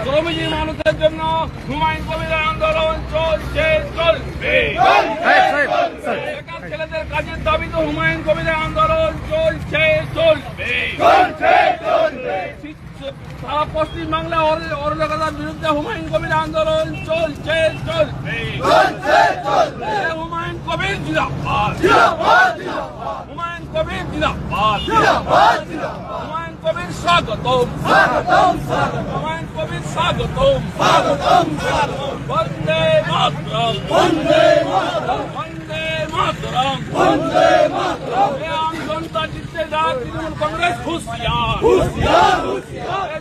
শ্রমজীবী মানুষের জন্য হুমায়ুন কবিরের আন্দোলন চলছে চলবে। বেকার ছেলেদের কাজের দাবিতে হুমায়ুন কবিরের আন্দোলন চলছে চলবে। সারা পশ্চিম বাংলা অরাজকতার বিরুদ্ধে হুমায়ুন কবির আন্দোলন চলছে চলবে। হুমায়ুন কবির জিন্দাবাদ, হুমায়ুন কবির জিন্দাবাদ, হুমায়ুন কবির স্বাগতম, হুমায়ুন কবির স্বাগতম। বন্দে মাতরম, বন্দে মাতরম, বন্দে মাতরম। আম জনতা জিতছে না, তৃণমূল কংগ্রেস হুঁশিয়ার,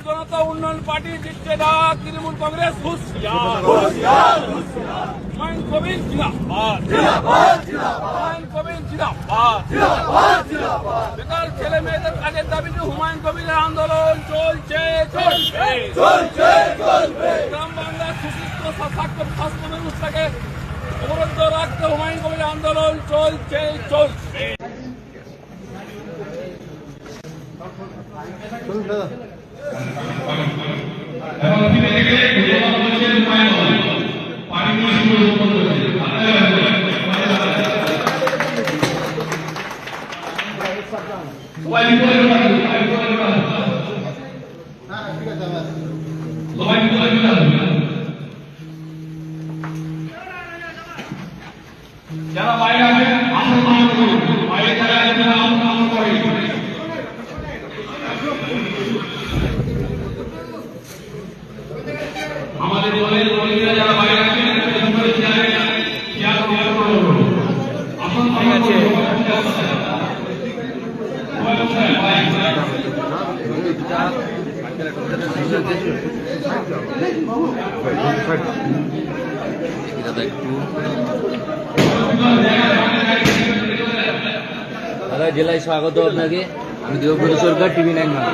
জনতা উন্নয়ন পার্টি জিতছে না, তৃণমূল কংগ্রেস হুঁশিয়ার। হুমায়ুন কবির জিন্দাবাদ, হুমায়ুন কবির জিন্দাবাদ। বেকার ছেলে মেয়েদের কাজের দাবিতে হুমায়ুন কবিরের আন্দোলন চলছে চলবে। গ্রাম বাংলার সুশিষ্ট স্বাস্থ্য ব্যবস্থাকে অবরুদ্ধ রাখতে হুমায়ুন কবিরের আন্দোলন চলছে চলবে। যারা বাইরে আছে আসল বাইরে যারা করে আমাদের দলের কর্মীরা যারা বাইরে আছেন দাদা জেলায় স্বাগত আপনাকে। আমি দেবব্রত সরকার, TV9 বাংলা।